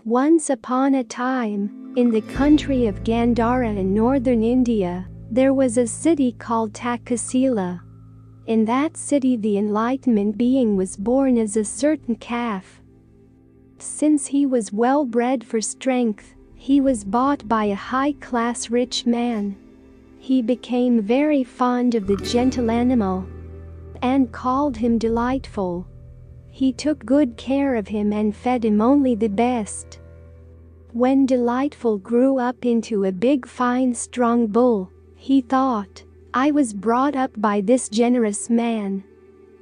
Once upon a time, in the country of Gandhara in northern India, there was a city called Takasila. In that city the enlightenment being was born as a certain calf. Since he was well bred for strength, he was bought by a high-class rich man. He became very fond of the gentle animal and called him Delightful. He took good care of him and fed him only the best. When Delightful grew up into a big fine strong bull, he thought, I was brought up by this generous man.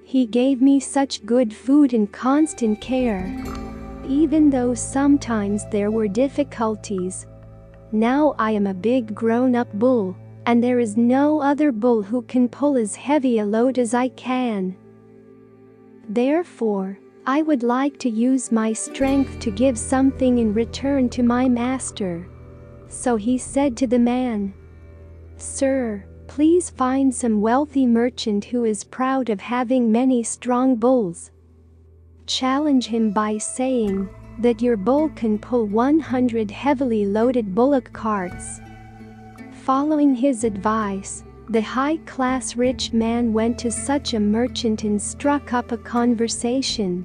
He gave me such good food and constant care, even though sometimes there were difficulties. Now I am a big grown-up bull, and there is no other bull who can pull as heavy a load as I can. Therefore, I would like to use my strength to give something in return to my master. So he said to the man, Sir, please find some wealthy merchant who is proud of having many strong bulls. Challenge him by saying that your bull can pull 100 heavily loaded bullock carts. Following his advice, the high-class rich man went to such a merchant and struck up a conversation.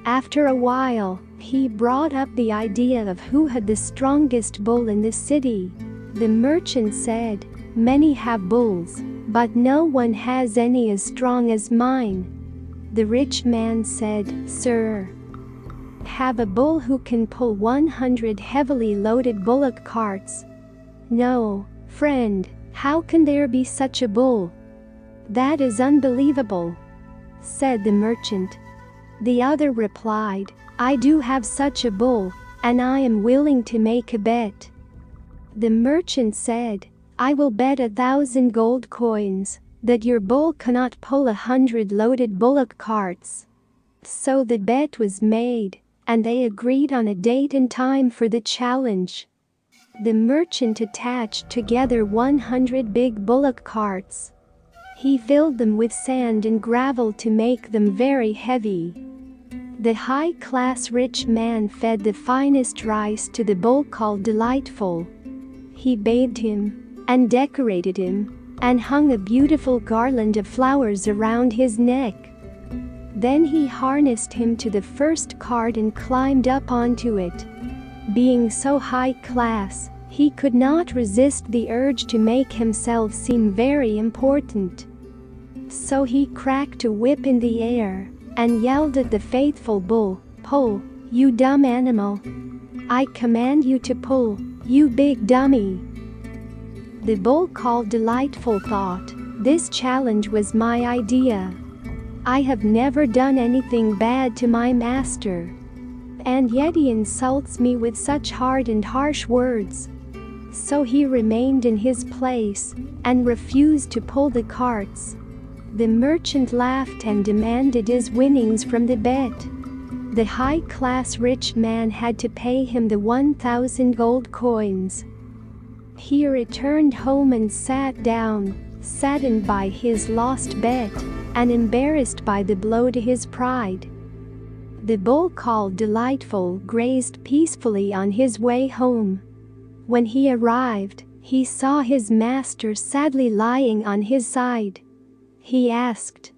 After a while, he brought up the idea of who had the strongest bull in the city. The merchant said, Many have bulls, but no one has any as strong as mine. The rich man said, Sir, have a bull who can pull 100 heavily loaded bullock carts. No, friend, how can there be such a bull? That is unbelievable, said the merchant. The other replied, I do have such a bull, and I am willing to make a bet. The merchant said, I will bet 1,000 gold coins that your bull cannot pull 100 loaded bullock carts. So the bet was made, and they agreed on a date and time for the challenge. The merchant attached together 100 big bullock carts. He filled them with sand and gravel to make them very heavy. The high-class rich man fed the finest rice to the bull called Delightful. He bathed him and decorated him and hung a beautiful garland of flowers around his neck. Then he harnessed him to the first cart and climbed up onto it. Being so high class, he could not resist the urge to make himself seem very important. So he cracked a whip in the air and yelled at the faithful bull, Pull, you dumb animal! I command you to pull, you big dummy! The bull called Delightful thought, this challenge was my idea. I have never done anything bad to my master, and yet he insults me with such hard and harsh words. So he remained in his place and refused to pull the carts. The merchant laughed and demanded his winnings from the bet. The high-class rich man had to pay him the 1,000 gold coins. He returned home and sat down, saddened by his lost bet and embarrassed by the blow to his pride. The bull called Delightful grazed peacefully on his way home. When he arrived, he saw his master sadly lying on his side. He asked,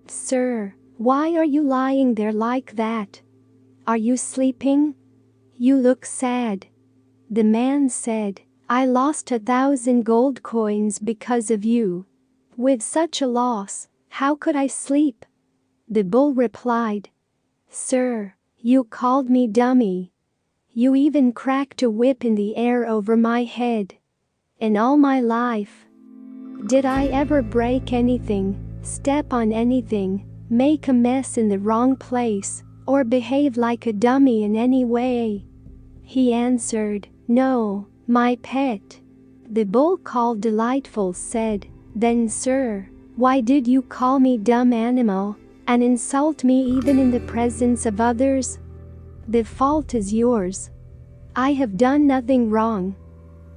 Sir, why are you lying there like that? Are you sleeping? You look sad. The man said, I lost 1,000 gold coins because of you. With such a loss, how could I sleep? The bull replied, Sir, you called me dummy. You even cracked a whip in the air over my head. In all my life, did I ever break anything, step on anything, make a mess in the wrong place, or behave like a dummy in any way? He answered, No, my pet. The bull called Delightful said, Then sir, why did you call me dumb animal and insult me even in the presence of others? The fault is yours. I have done nothing wrong.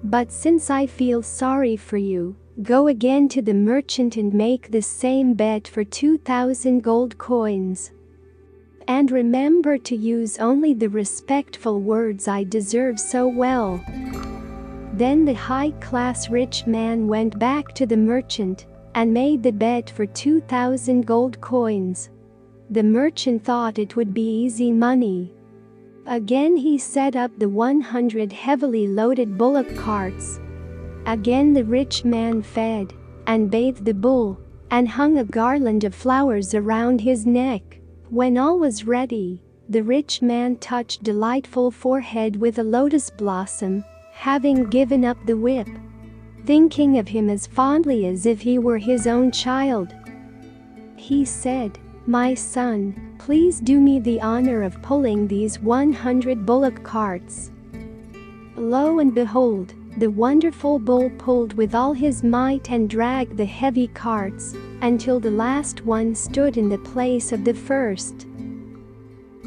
But since I feel sorry for you, go again to the merchant and make the same bet for 2,000 gold coins. And remember to use only the respectful words I deserve so well." Then the high-class rich man went back to the merchant and made the bet for 2,000 gold coins. The merchant thought it would be easy money. Again he set up the 100 heavily loaded bullock carts. Again the rich man fed and bathed the bull and hung a garland of flowers around his neck. When all was ready, the rich man touched Delightful forehead with a lotus blossom, having given up the whip, thinking of him as fondly as if he were his own child. He said, "My son, please do me the honor of pulling these 100 bullock carts." Lo and behold, the wonderful bull pulled with all his might and dragged the heavy carts until the last one stood in the place of the first.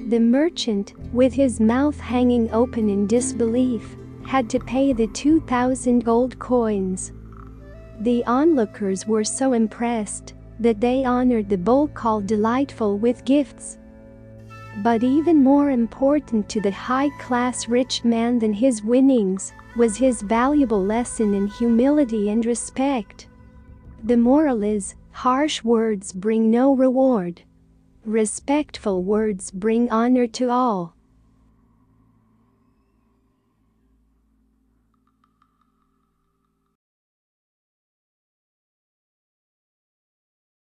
The merchant, with his mouth hanging open in disbelief, had to pay the 2,000 gold coins. The onlookers were so impressed that they honored the bull called Delightful with gifts. But even more important to the high-class rich man than his winnings was his valuable lesson in humility and respect. The moral is, harsh words bring no reward. Respectful words bring honor to all.